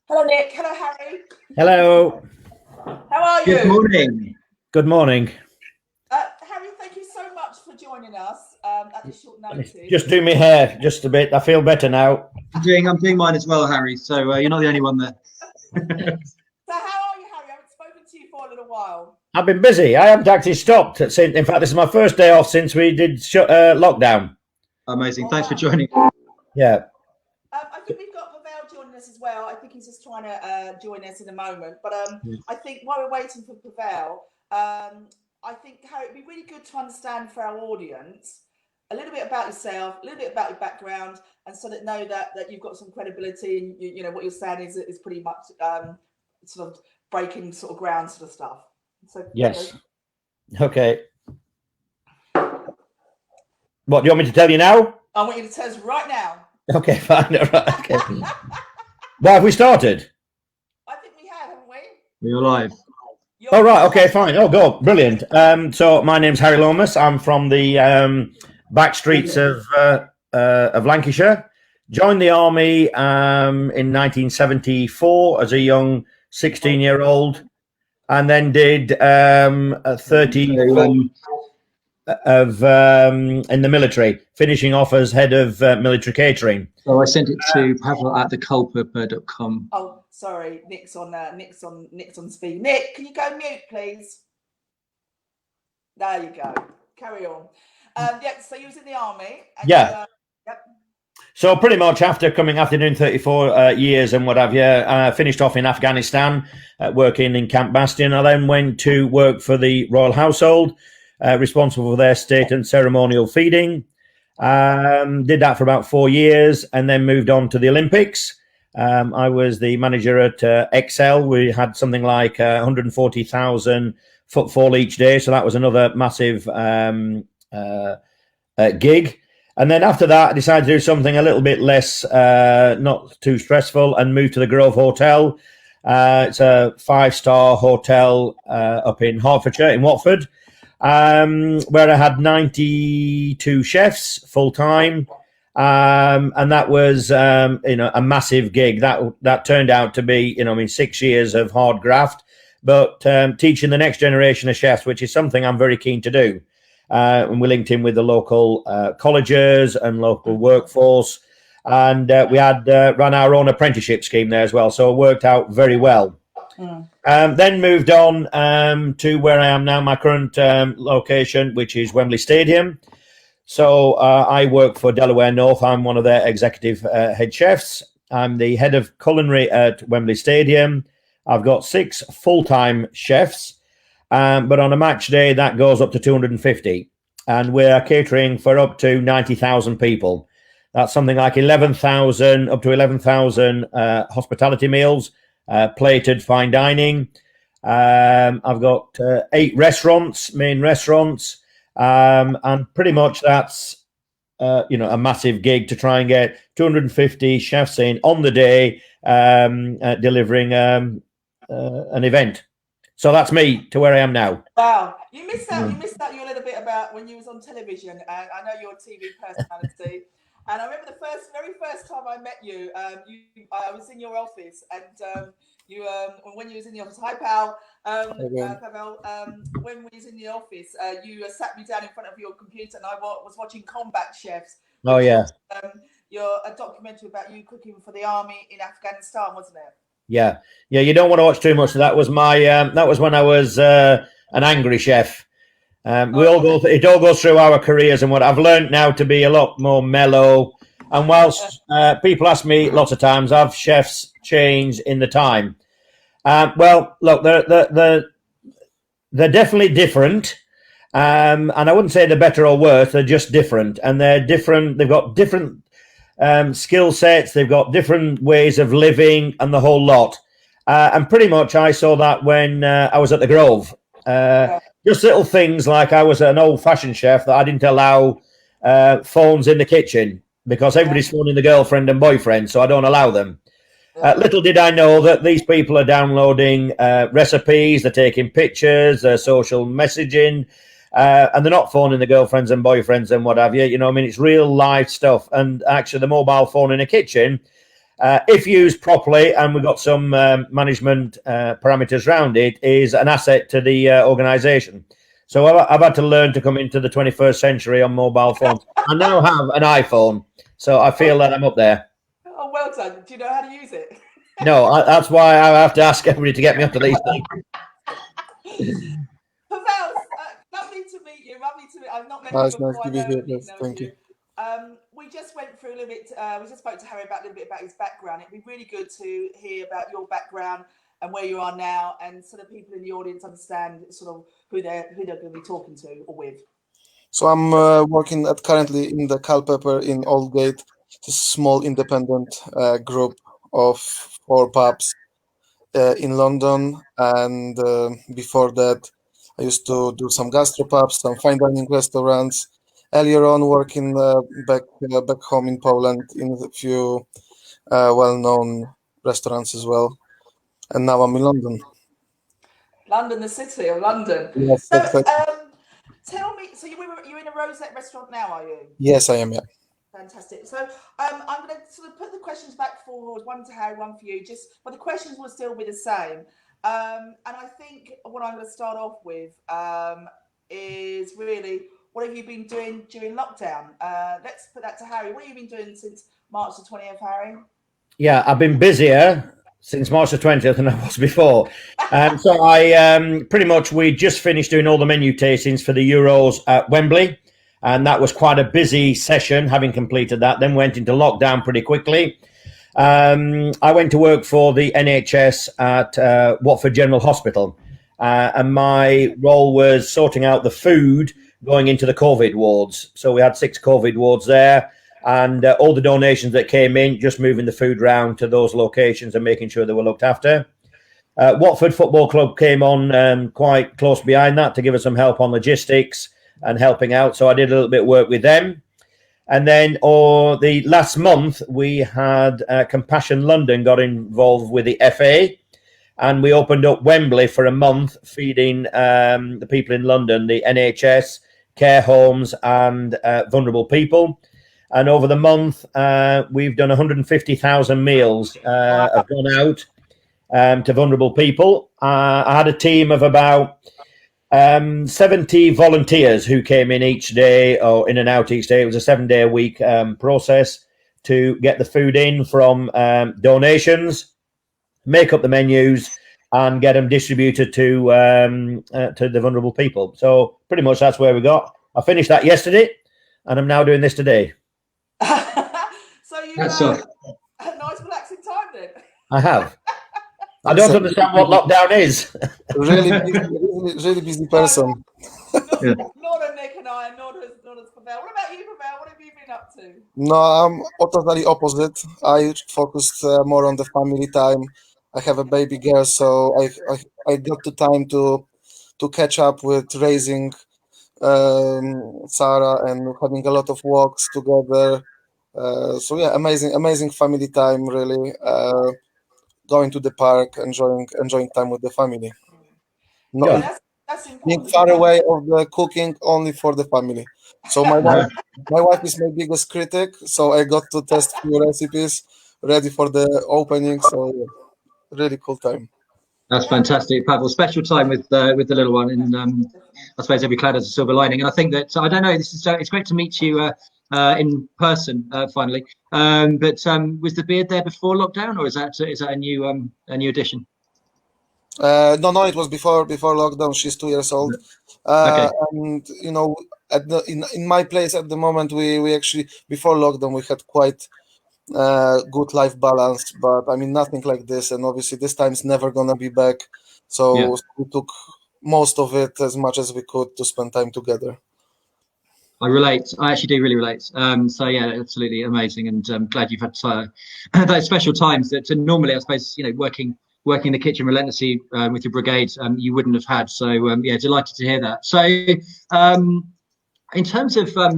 Hello, Nick. Hello, Harry. Hello. How are you? Good morning. Good morning. Harry, thank you so much for joining us at this short notice. Just do my hair just a bit. I feel better now. I'm doing mine as well, Harry. So you're not the only one there. So how are you, Harry? I haven't spoken to you for a little while. I've been busy. I haven't actually stopped. In fact, this is my first day off since we did lockdown. Amazing. Thanks for joining. Yeah. I think we've got Pavel joining us as well. I think he's just trying to join us in a moment. But I think while we're waiting for Pavel, I think, Harry, it'd be really good to understand for our audience a little bit about yourself, a little bit about your background, and so that know that you've got some credibility and you know what you're saying is pretty much sort of breaking sort of ground sort of stuff. So yes. Okay. What do you want me to tell you now? I want you to tell us right now. Okay, fine. All right. Okay. Well, have we started? I think we have, haven't we? We're live. Oh, right. Okay, fine. Oh, go. Brilliant. So my name's Harry Lomas. I'm from the back streets of Lancashire. Joined the army in 1974 as a young 16-year-old, and then did 30 of in the military, finishing off as head of military catering. So I sent it to Pavel at theculper.com. Oh, sorry, Nick's on speed. Nick, can you go mute, please? There you go. Carry on. Yeah. So you was in the army. And yeah. Yep. So pretty much after doing 34 years and what have you, finished off in Afghanistan, working in Camp Bastion. I then went to work for the Royal Household, responsible for their state and ceremonial feeding. Did that for about 4 years and then moved on to the Olympics. I was the manager at Excel. We had something like 140,000 footfall each day. So that was another massive gig. And then after that, I decided to do something a little bit less, not too stressful, and moved to the Grove Hotel. It's a 5-star hotel up in Hertfordshire, in Watford, where I had 92 chefs full time. And that was, a massive gig. That turned out to be, 6 years of hard graft, but teaching the next generation of chefs, which is something I'm very keen to do. And we linked in with the local colleges and local workforce. And we had run our own apprenticeship scheme there as well. So it worked out very well. Then moved on to where I am now, my current location, which is Wembley Stadium. So I work for Delaware North. I'm one of their executive head chefs. I'm the head of culinary at Wembley Stadium. I've got 6 full-time chefs. But on a match day, that goes up to 250. And we're catering for up to 90,000 people. That's something like 11,000, up to 11,000 hospitality meals, plated fine dining. I've got 8 restaurants, main restaurants. And pretty much that's, a massive gig to try and get 250 chefs in on the day, delivering an event. So that's me to where I am now. Wow, you missed out. You missed out. You a little bit about when you was on television, and I know you're a TV personality. And I remember the very first time I met you. I was in your office, and when you was in the office. Hi, pal. Pavel. When we was in the office, you sat me down in front of your computer, and I was watching Combat Chefs. Oh yeah. A documentary about you cooking for the army in Afghanistan, wasn't it? Yeah. You don't want to watch too much. That was my. That was when I was an angry chef. It all goes through our careers, and what I've learned now to be a lot more mellow. And whilst people ask me lots of times, have chefs changed in the time? Well, look, they're definitely different, and I wouldn't say they're better or worse. They're just different, and they're different. They've got different skill sets, they've got different ways of living and the whole lot. And pretty much I saw that when I was at the Grove. Just little things like I was an old-fashioned chef that I didn't allow phones in the kitchen because everybody's phoning the girlfriend and boyfriend, so I don't allow them. Little did I know that these people are downloading recipes, they're taking pictures, they're social messaging, and they're not phoning the girlfriends and boyfriends and what have you. It's real life stuff. And actually, the mobile phone in a kitchen if used properly, and we've got some management parameters around it, is an asset to the organisation. So I've had to learn to come into the 21st century on mobile phones. I now have an iPhone, so I feel that I'm up there. Oh, well done. Do you know how to use it? No, that's why I have to ask everybody to get me up to these things. Pavel, lovely to meet you. Lovely to meet. I've not met Nice you before. to be here. Yes, Know thank you. We just went through a little bit. We just spoke to Harry about a little bit about his background. It'd be really good to hear about your background and where you are now, and sort of people in the audience understand sort of who they're going to be talking to or with. So I'm working currently in the Culpepper in Aldgate, a small independent group of 4 pubs in London, and before that I used to do some gastropubs, some fine dining restaurants. Earlier on, working back home in Poland in a few well-known restaurants as well, and now I'm in London. London, the city of London. Yes, so, exactly. tell me, so you're in a Rosette restaurant now, are you? Yes, I am. Yeah. Fantastic. So I'm going to sort of put the questions back forward, one to Harry, one for you. But the questions will still be the same. And I think what I'm going to start off with is really, what have you been doing during lockdown? Let's put that to Harry. What have you been doing since March the 20th, Harry? Yeah, I've been busier since March the 20th than I was before. So I pretty much, we just finished doing all the menu tastings for the Euros at Wembley. And that was quite a busy session, having completed that. Then went into lockdown pretty quickly. I went to work for the NHS at Watford General Hospital. And my role was sorting out the food going into the COVID wards. So we had 6 COVID wards there. And all the donations that came in, just moving the food round to those locations and making sure they were looked after. Watford Football Club came on quite close behind that to give us some help on logistics and helping out. So I did a little bit of work with them. And then the last month, we had Compassion London got involved with the FA. And we opened up Wembley for a month, feeding the people in London, the NHS, care homes and vulnerable people. And over the month, we've done 150,000 meals have gone out to vulnerable people. I had a team of about 70 volunteers who came in each day or in and out each day. It was a 7-day-a-week process to get the food in from donations, make up the menus, and get them distributed to the vulnerable people. So pretty much that's where we got. I finished that yesterday, and I'm now doing this today. So you had a nice relaxing time then. I have. I don't understand what lockdown is. really busy person. Nor Nick and I, nor does Pavel. What about you, Pavel? What have you been up to? No, I'm totally opposite. I focused more on the family time. I have a baby girl, so I got the time to catch up with raising Sarah and having a lot of walks together. So yeah, amazing family time. Really, going to the park, enjoying time with the family. That's important. Being far away of the cooking, only for the family. So my wife is my biggest critic. So I got to test few recipes, ready for the opening. So yeah, really cool time. That's fantastic, Pavel. Special time with the little one, and I suppose every cloud has a silver lining. And I think that, I don't know, it's great to meet you in person finally. But was the beard there before lockdown, or is that a new addition? No, it was before lockdown. She's 2 years old. Okay. And you know, in my place at the moment, we actually, before lockdown, we had quite good life balance, but I mean nothing like this, and obviously this time's never gonna be back. So we took most of it, as much as we could, to spend time together. I relate. I actually do really relate. So yeah, absolutely amazing, and I'm glad you've had those special times that normally, I suppose, working in the kitchen relentlessly with your brigade, you wouldn't have had. So yeah, delighted to hear that. So in terms of I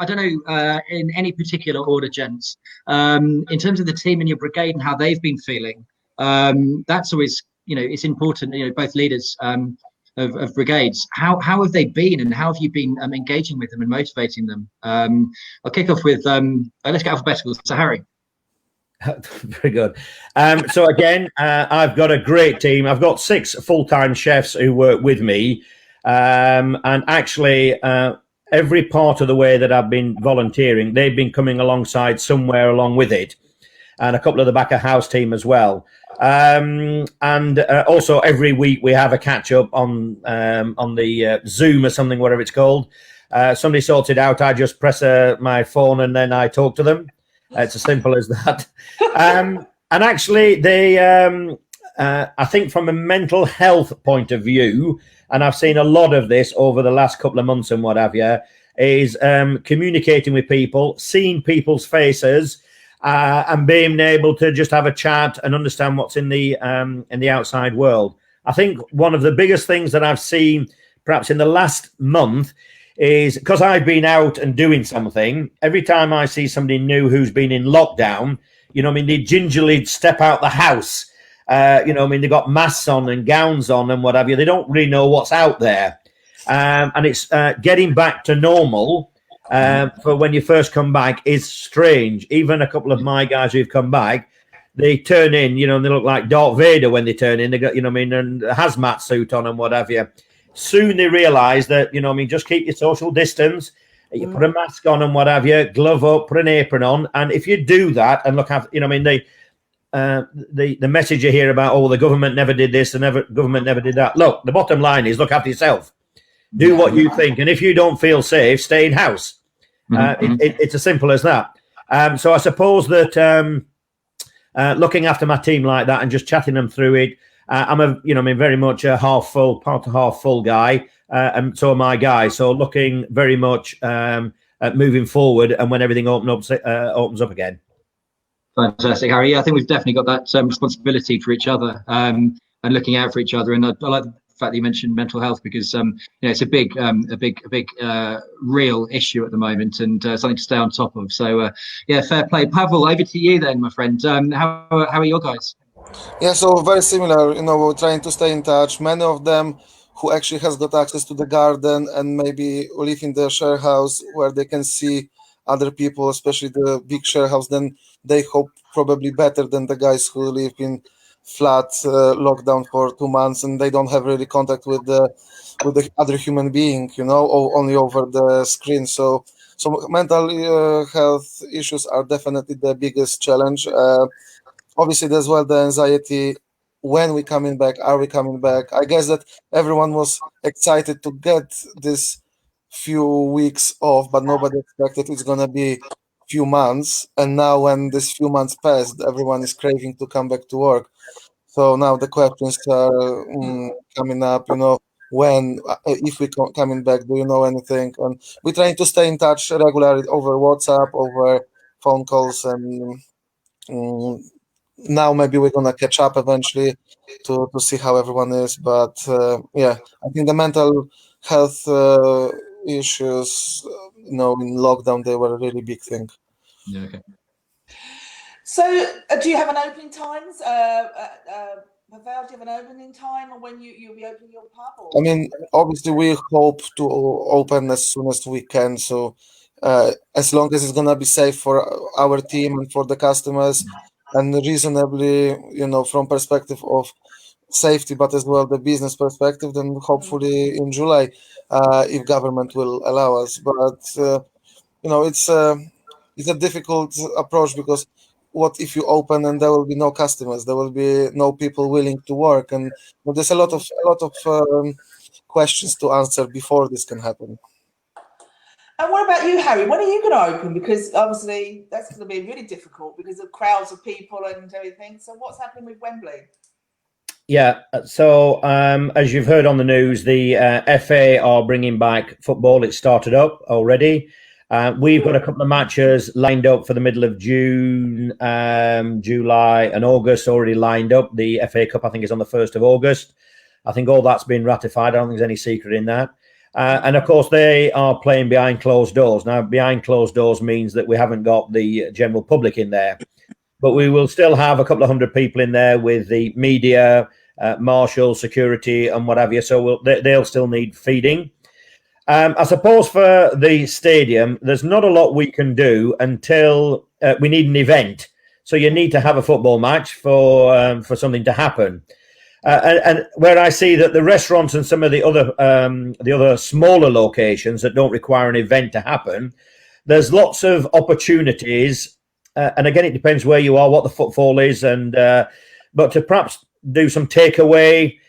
don't know, in any particular order, gents, in terms of the team in your brigade and how they've been feeling, that's always, it's important, both leaders of brigades, how have they been, and how have you been engaging with them and motivating them? I'll kick off with let's get alphabetical. So Harry. Very good. So again, I've got a great team. I've got 6 full-time chefs who work with me, and actually every part of the way that I've been volunteering, they've been coming alongside somewhere along with it, and a couple of the back of house team as well. And also every week we have a catch up on the Zoom or something, whatever it's called. Somebody sorts it out. I just press my phone and then I talk to them. It's as simple as that. And actually, I think from a mental health point of view, and I've seen a lot of this over the last couple of months and what have you, is communicating with people, seeing people's faces, and being able to just have a chat and understand what's in the outside world. I think one of the biggest things that I've seen, perhaps in the last month, is because I've been out and doing something. Every time I see somebody new who's been in lockdown, they gingerly step out the house. They've got masks on and gowns on and what have you. They don't really know what's out there. And it's getting back to normal for when you first come back is strange. Even a couple of my guys who've come back, they turn in, and they look like Darth Vader when they turn in. They got, and a hazmat suit on and what have you. Soon they realise that, just keep your social distance. You put a mask on and what have you, glove up, put an apron on. And if you do that and look after, the message you hear about, the government never did this, the government never did that. Look, the bottom line is look after yourself. Do what you think. And if you don't feel safe, stay in house. It's as simple as that. So I suppose that looking after my team like that and just chatting them through it, I'm very much a half full guy, and so are my guys. So looking very much at moving forward, and when everything opens up again. Fantastic, Harry. Yeah, I think we've definitely got that responsibility for each other, and looking out for each other. And I like the fact that you mentioned mental health, because it's a big real issue at the moment, and something to stay on top of. So fair play. Pavel, over to you then, my friend. How are your guys? Yeah, so very similar. We're trying to stay in touch. Many of them who actually has got access to the garden and maybe live in the share house where they can see other people, especially the big share house, then they hope probably better than the guys who live in flat lockdown for 2 months and they don't have really contact with the other human being, or only over the screen. So mental health issues are definitely the biggest challenge. Obviously, there's the anxiety. When we coming back? Are we coming back? I guess that everyone was excited to get this few weeks off, but nobody expected it's gonna be few months. And now, when this few months passed, everyone is craving to come back to work. So now the questions are coming up. When, if we coming back, do you know anything? And we're trying to stay in touch regularly over WhatsApp, over phone calls, and. Now maybe we're gonna catch up eventually to see how everyone is, but I think the mental health issues, in lockdown, they were a really big thing. Yeah. Okay. So, do you have an opening times? Pavel, do you have an opening time, or when you'll be opening your pub? Or? I mean, obviously, we hope to open as soon as we can. So, as long as it's gonna be safe for our team and for the customers. And reasonably, from perspective of safety, but as well the business perspective, then hopefully in July, if government will allow us. But it's a difficult approach, because what if you open and there will be no customers, there will be no people willing to work, and there's a lot of questions to answer before this can happen. And what about you, Harry? When are you going to open? Because obviously that's going to be really difficult because of crowds of people and everything. So what's happening with Wembley? Yeah, so as you've heard on the news, the FA are bringing back football. It started up already. We've got a couple of matches lined up for the middle of June, July and August already lined up. The FA Cup, I think, is on the 1st of August. I think all that's been ratified. I don't think there's any secret in that. And of course, they are playing behind closed doors. Now, behind closed doors means that we haven't got the general public in there. But we will still have a couple of hundred people in there with the media, marshal, security and what have you. So they'll still need feeding. I suppose for the stadium, there's not a lot we can do until we need an event. So you need to have a football match for something to happen. And where I see that the restaurants and some of the other smaller locations that don't require an event to happen, there's lots of opportunities. And again, it depends where you are, what the footfall is, and but to perhaps do some takeaway,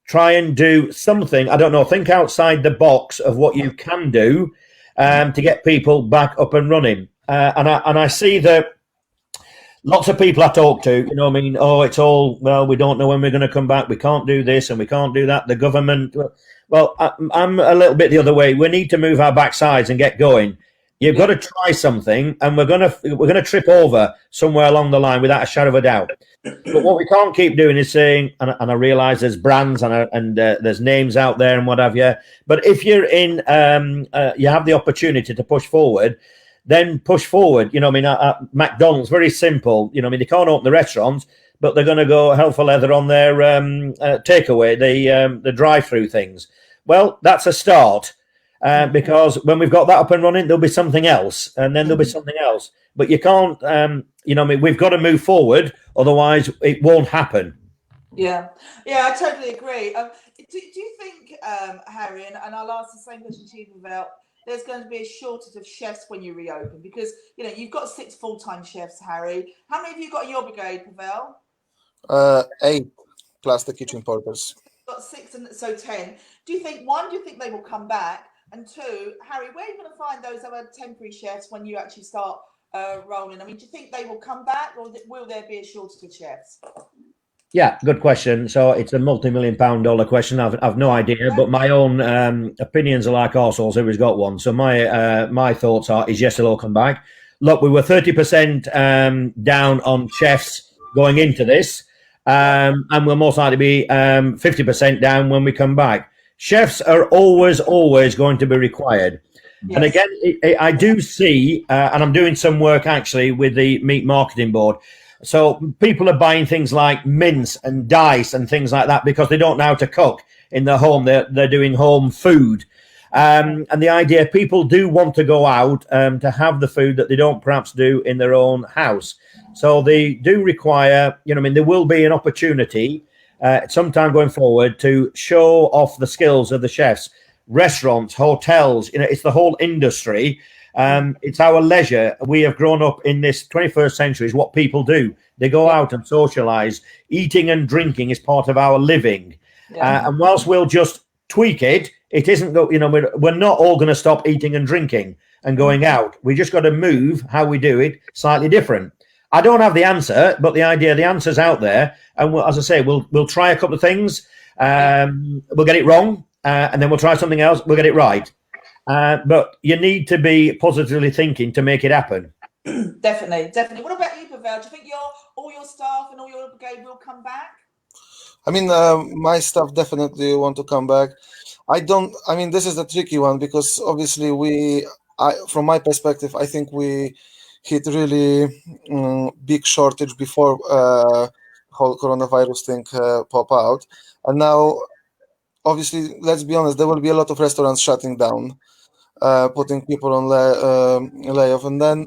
try and do something. I don't know. Think outside the box of what you can do to get people back up and running. And I see that. Lots of people I talk to, I mean, oh, it's all, well, we don't know when we're going to come back. We can't do this and we can't do that. The government, well, I'm a little bit the other way. We need to move our backsides and get going. You've got to try something, and we're gonna trip over somewhere along the line without a shadow of a doubt. But what we can't keep doing is saying, and I realise there's brands and there's names out there and what have you. But if you're in, you have the opportunity to push forward. Then push forward. I mean, McDonald's, very simple. I mean, they can't open the restaurants, but they're going to go hell for leather on their takeaway, the drive-through things. Well, that's a start because when we've got that up and running, there'll be something else, and then there'll be something else. But you can't, I mean, we've got to move forward, otherwise it won't happen. Yeah, I totally agree. Do you think, Harry, and I'll ask the same question to you about, there's going to be a shortage of chefs when you reopen? Because, you've got 6 full-time chefs, Harry. How many have you got in your brigade, Pavel? 8 plus the kitchen porters. Got 6, and so 10. Do you think they will come back? And 2, Harry, where are you going to find those other temporary chefs when you actually start rolling? I mean, do you think they will come back, or will there be a shortage of chefs? Yeah, good question. So it's a multi-million-pound question. I've no idea, but my own opinions are like arseholes. Everybody's got one. So my thoughts is yes, they'll all come back. Look, we were 30% down on chefs going into this, and we'll most likely be 50% down when we come back. Chefs are always going to be required. Yes. And again, I do see, and I'm doing some work actually with the Meat Marketing Board. So people are buying things like mince and dice and things like that because they don't know how to cook in their home. They're doing home food. And the idea, people do want to go out to have the food that they don't perhaps do in their own house. So they do require, I mean, there will be an opportunity sometime going forward to show off the skills of the chefs. Restaurants, hotels, it's the whole industry. It's our leisure. We have grown up in this 21st century is what people do. They go out and socialize. Eating and drinking is part of our living. And whilst we'll just tweak it, it isn't, we're not all going to stop eating and drinking and going out. We just got to move how we do it slightly different. I don't have the answer, but the answer's out there. And as I say, we'll try a couple of things. We'll get it wrong. And then we'll try something else. We'll get it right. But you need to be positively thinking to make it happen. Definitely. What about you, Pavel? Do you think all your staff and all your brigade will come back? I mean, my staff definitely want to come back. This is a tricky one because obviously from my perspective, I think we hit really big shortage before whole coronavirus thing pop out. And now, obviously, let's be honest, there will be a lot of restaurants shutting down, putting people on layoff, and then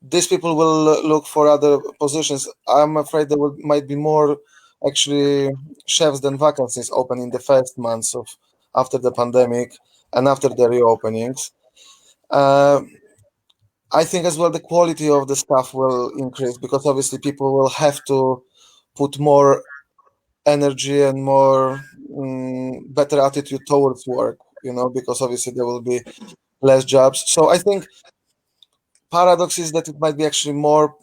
these people will look for other positions. I'm afraid there might be more actually chefs than vacancies open in the first months after the pandemic and after the reopenings. I think as well the quality of the staff will increase because obviously people will have to put more energy and more better attitude towards work, because obviously there will be less jobs. So I think paradox is that it might be actually more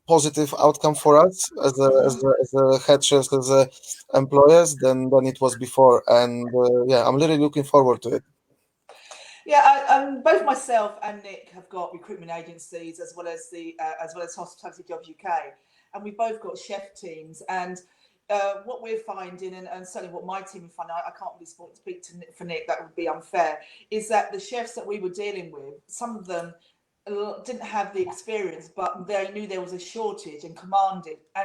positive outcome for us as a head chefs, as a employers than it was before. And I'm really looking forward to it. Yeah, both myself and Nick have got recruitment agencies as well as Hospitality Jobs UK, and we've both got chef teams. And what we're finding, and certainly what my team find, I can't really speak for Nick, that would be unfair, is that the chefs that we were dealing with, some of them didn't have the experience, but they knew there was a shortage and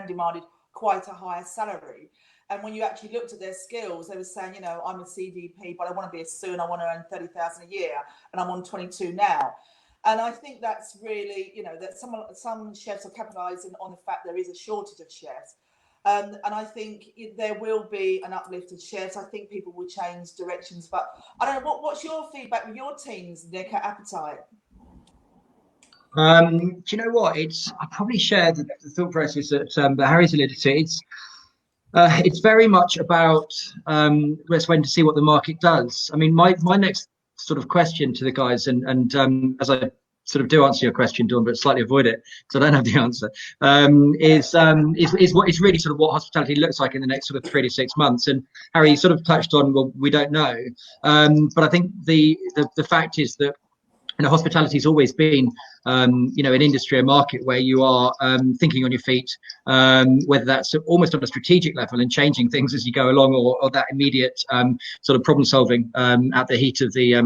demanded quite a higher salary. And when you actually looked at their skills, they were saying, I'm a CDP, but I want to be a sous and I want to earn 30,000 a year, and I'm on 22 now. And I think that's really, that some chefs are capitalising on the fact there is a shortage of chefs. And I think there will be an uplift of chefs. I think people will change directions. But I don't know, what's your feedback with your teams, Nick, at Appetite? Do you know what? I probably share the thought process that Harry's alluded to. It's very much about let's wait to see what the market does. I mean, my next sort of question to the guys, and as I sort of do answer your question, Dawn, but slightly avoid it because I don't have the answer, is what is really sort of what hospitality looks like in the next sort of 3 to 6 months. And Harry, you sort of touched on, well, we don't know, but I think the fact is that hospitality has always been, an industry, a market where you are thinking on your feet, whether that's almost on a strategic level and changing things as you go along, or that immediate sort of problem solving at the heat of the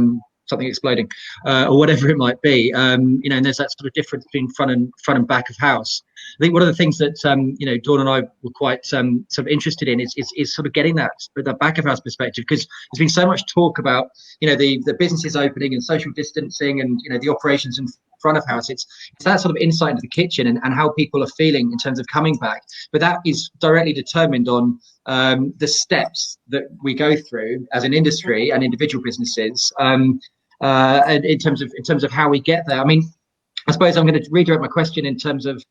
something exploding, or whatever it might be. And there's that sort of difference between front and back of house. I think one of the things that Dawn and I were quite sort of interested in is sort of getting that back of house perspective, because there's been so much talk about the businesses opening and social distancing and the operations in front of house. It's that sort of insight into the kitchen and how people are feeling in terms of coming back, but that is directly determined on the steps that we go through as an industry and individual businesses, and in terms of how we get there. I mean, I suppose I'm going to redirect my question in terms of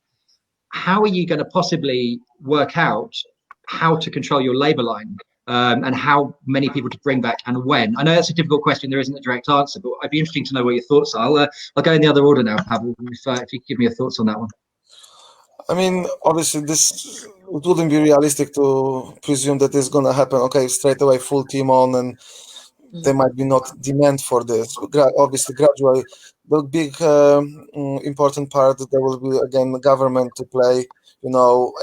how are you going to possibly work out how to control your labour line, and how many people to bring back and when? I know that's a difficult question. There isn't a direct answer, but I'd be interesting to know what your thoughts are. I'll go in the other order now, Pavel, if you give me your thoughts on that one. I mean, obviously, it wouldn't be realistic to presume that it's going to happen, okay, straight away, full team on, and there might be not demand for this. Obviously, gradually, the big important part, there will be, again, the government to play,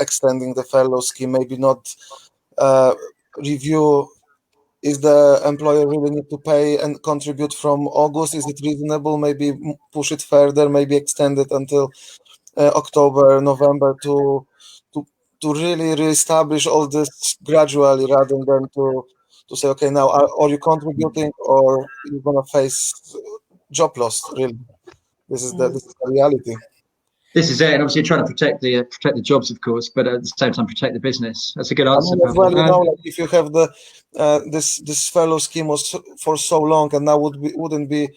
extending the furlough scheme, maybe not review, is the employer really need to pay and contribute from August? Is it reasonable? Maybe push it further, maybe extend it until October, November to really reestablish all this gradually, rather than to say, okay, now are you contributing or you're gonna face job loss? Really, this is the reality. This is it, and obviously you're trying to protect the jobs, of course, but at the same time protect the business. That's a good answer. As well, like if you have the this furlough scheme was for so long, and now wouldn't be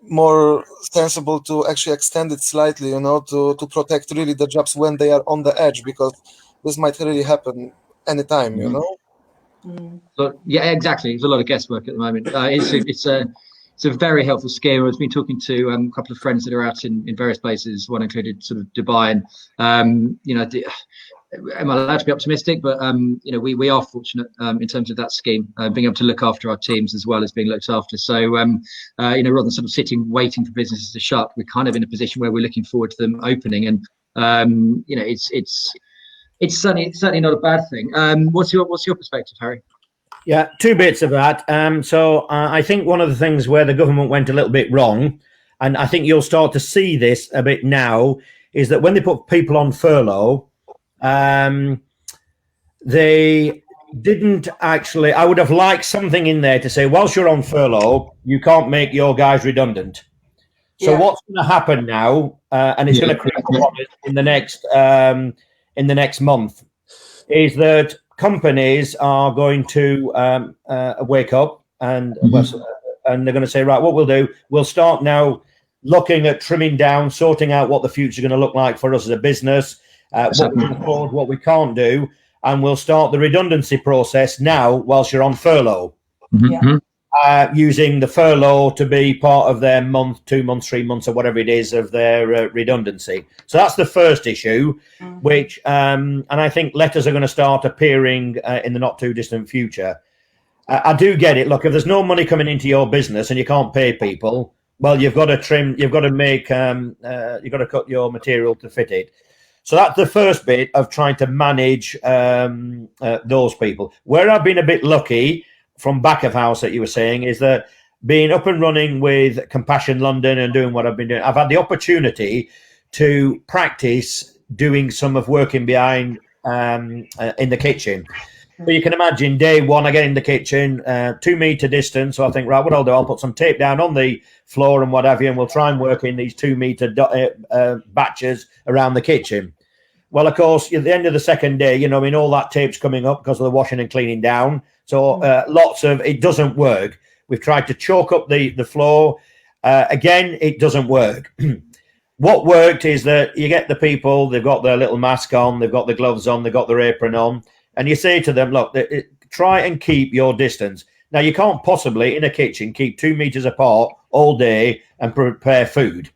more sensible to actually extend it slightly, to protect really the jobs when they are on the edge, because this might really happen anytime, But yeah, exactly. There's a lot of guesswork at the moment. It's a very helpful scheme. I've been talking to a couple of friends that are out in various places, one included sort of Dubai, and am I allowed to be optimistic? But we are fortunate in terms of that scheme, being able to look after our teams as well as being looked after. So rather than sort of sitting waiting for businesses to shut, we're kind of in a position where we're looking forward to them opening, and it's certainly not a bad thing. What's your perspective, Harry? Yeah, two bits of that. So I think one of the things where the government went a little bit wrong, and I think you'll start to see this a bit now, is that when they put people on furlough, they didn't actually. I would have liked something in there to say, whilst you're on furlough, you can't make your guys redundant. So what's going to happen now, and it's going to creep up on it in the next month, is that companies are going to wake up and they're going to say, right, what we'll do, we'll start now looking at trimming down, sorting out what the future is going to look like for us as a business, what we can afford, what we can't do, and we'll start the redundancy process now whilst you're on furlough. Using the furlough to be part of their month, 2 months, 3 months, or whatever it is of their redundancy. So that's the first issue, which, and I think letters are going to start appearing in the not too distant future. I do get it. Look, if there's no money coming into your business and you can't pay people, well, you've got to trim, you've got to make, you've got to cut your material to fit it. So that's the first bit of trying to manage those people. Where I've been a bit lucky from back of house that you were saying is that being up and running with Compassion London and doing what I've been doing, I've had the opportunity to practice doing some of working behind in the kitchen. But you can imagine day one, I get in the kitchen, 2 meter distance. So I think, right, what I'll do, I'll put some tape down on the floor and what have you, and we'll try and work in these 2 meter batches around the kitchen. Well, of course, at the end of the second day, you know, I mean, all that tape's coming up because of the washing and cleaning down. So lots of, it doesn't work. We've tried to chalk up the floor. Again, it doesn't work. What worked is that you get the people, they've got their little mask on, they've got the gloves on, they've got their apron on, and you say to them, look, try and keep your distance. Now, you can't possibly, in a kitchen, keep 2 meters apart all day and prepare food.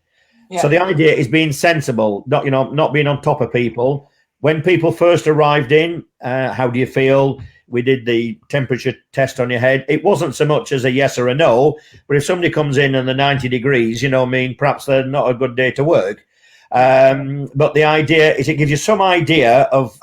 Yeah. So the idea is being sensible, not being on top of people. When people first arrived in, how do you feel? We did the temperature test on your head. It wasn't so much as a yes or a no, but if somebody comes in and they're 90 degrees, you know what I mean, perhaps they're not a good day to work. But the idea is it gives you some idea of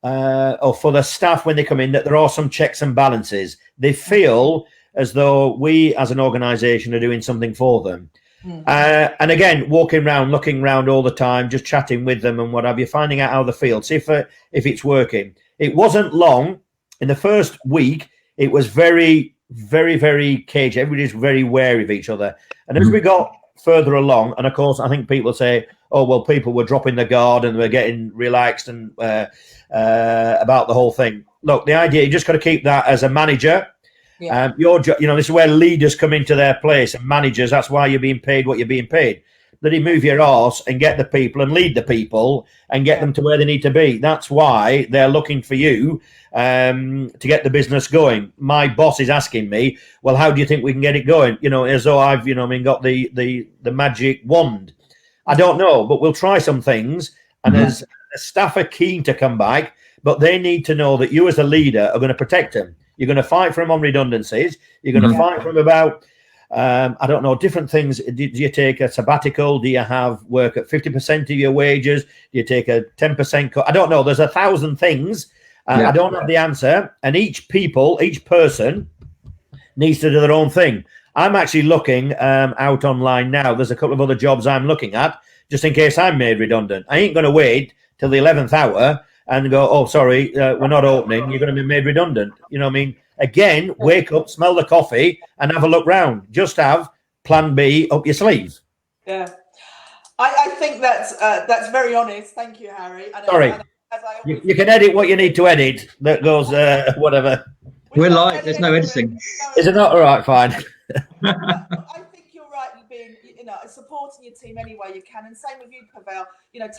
for the staff when they come in, that there are some checks and balances. They feel as though we as an organisation are doing something for them. And again, walking around, looking around all the time, just chatting with them and what have you, finding out how they feel, see if it's working. It wasn't long. In the first week, it was very, very, very cagey. Everybody's very wary of each other. And as we got further along, and of course, I think people say, oh, well, people were dropping the guard and we're getting relaxed and about the whole thing. Look, the idea, you just got to keep that as a manager. Yeah. Your job, this is where leaders come into their place, and managers. That's why you're being paid what you're being paid. That you move your arse and get the people and lead the people and get them to where they need to be. That's why they're looking for you to get the business going. My boss is asking me, well, how do you think we can get it going? As though I've, got the magic wand. I don't know, but we'll try some things. And as the staff are keen to come back, but they need to know that you as a leader are going to protect them. You're going to fight for them on redundancies. You're going to fight for them about, I don't know, different things. Do you take a sabbatical? Do you have work at 50% of your wages? Do you take a 10% cut? I don't know. There's 1,000 things. I don't have the answer. And each person needs to do their own thing. I'm actually looking out online now. There's a couple of other jobs I'm looking at just in case I'm made redundant. I ain't going to wait till the 11th hour and go, oh, sorry, we're not opening. You're going to be made redundant. You know what I mean? Again, wake up, smell the coffee, and have a look round. Just have plan B up your sleeve. Yeah, I think that's very honest. Thank you, Harry. Sorry, you can edit what you need to edit. That goes whatever. We're live. There's no editing. Is it not? All right, fine. I think you're right. You've been, supporting your team any way you can, and same with you, Pavel.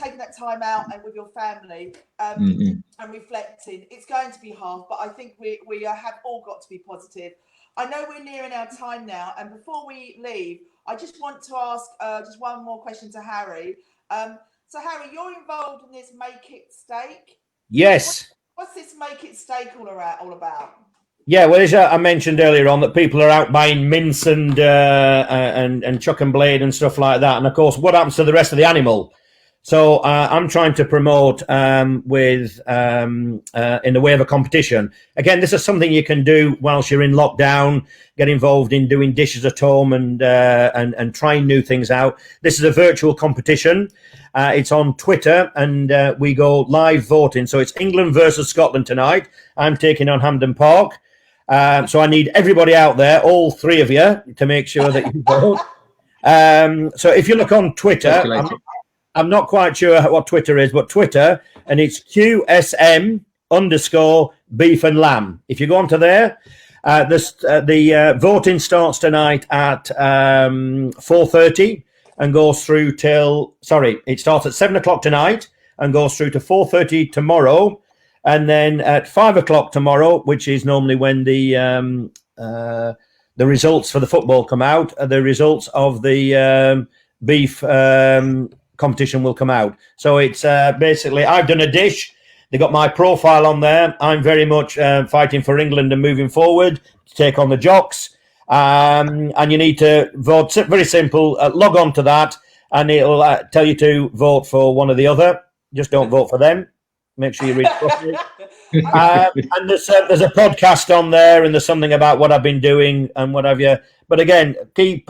Taking that time out and with your family and reflecting. It's going to be hard, but I think we have all got to be positive. I know we're nearing our time now, and before we leave, I just want to ask just one more question to Harry. So, Harry, you're involved in this Make It Steak. Yes. What's this Make It Steak all about? Yeah, well, as I mentioned earlier on, that people are out buying mince and chuck and blade and stuff like that. And of course, what happens to the rest of the animal? So I'm trying to promote with in the way of a competition. Again, this is something you can do whilst you're in lockdown. Get involved in doing dishes at home and trying new things out. This is a virtual competition. It's on Twitter, and we go live voting. So it's England versus Scotland tonight. I'm taking on Hampden Park. So I need everybody out there, all three of you, to make sure that you vote. So if you look on Twitter, I'm not quite sure what Twitter is, but Twitter, and it's QSM_beef and lamb. If you go onto there, the voting starts tonight at 4:30 and goes through till, it starts at 7 o'clock tonight and goes through to 4:30 tomorrow. And then at 5 o'clock tomorrow, which is normally when the results for the football come out, the results of the beef competition will come out. So it's basically, I've done a dish. They got my profile on there. I'm very much fighting for England and moving forward to take on the Jocks. And you need to vote. Very simple. Log on to that, and it'll tell you to vote for one or the other. Just don't vote for them. Make sure you read it properly. And there's a podcast on there, and there's something about what I've been doing and what have you. But again, be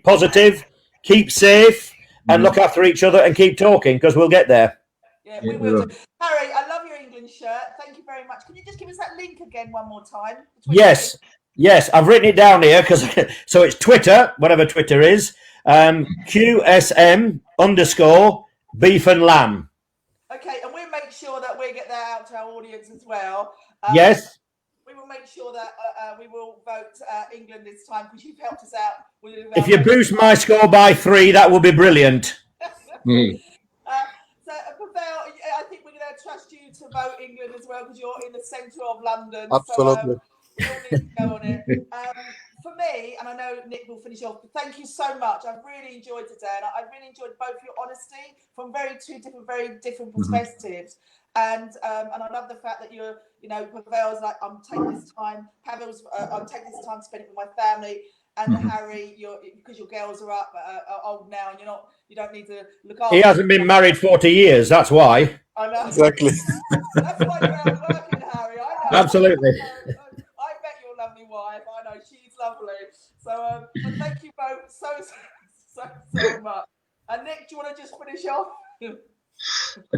positive, keep safe, and look after each other, and keep talking, because we'll get there. Yeah, we will. Harry, I love your England shirt. Thank you you very much. Can you just give us that link again one more time? Yes. Yes, I've written it down here because so it's Twitter, whatever Twitter is, QSM_beef and lamb. Okay, and we'll make sure that we get that out to our audience as well. Yes. We will make sure that we will vote England this time because you've helped us out. If you boost my score by 3, that will be brilliant. So, Pavel, I think we're going to trust you to vote England as well because you're in the centre of London. Absolutely. So, we all need to go on it. For me, and I know Nick will finish off, but thank you so much. I've really enjoyed today, and I've really enjoyed both your honesty from very different perspectives. And I love the fact that Pavel's like, I'm taking this time. Pavel's, I'm taking this time to spend it with my family. And Harry, because your girls are old now, and you don't need to look after. He hasn't been married 40 years. That's why. I know. Exactly. That's why you're out working, Harry. I know. Absolutely. I met your lovely wife. I know she's lovely. So, but thank you both so much. And Nick, do you want to just finish off? Do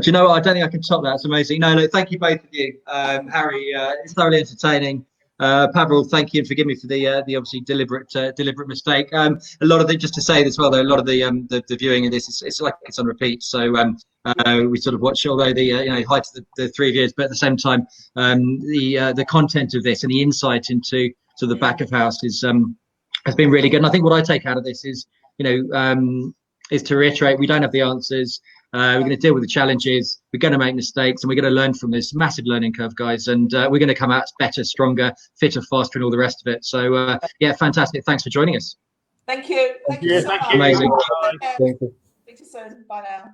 you know what? I don't think I can top that. It's amazing. No, thank you both of you. Harry, it's thoroughly entertaining. Pavel, thank you and forgive me for the obviously deliberate mistake. A lot of just to say this, well, though, a lot of the viewing of this it's like it's on repeat. So we sort of watch, although the height of the 3 years, but at the same time, the content of this and the insight into the back of house has been really good. And I think what I take out of this is is to reiterate, we don't have the answers. We're going to deal with the challenges. We're going to make mistakes, and we're going to learn from this massive learning curve, guys. And we're going to come out better, stronger, fitter, faster, and all the rest of it. So, yeah, fantastic. Thanks for joining us. Thank you. Thank you so much. Amazing. Thank you. Speak to you soon. Bye now.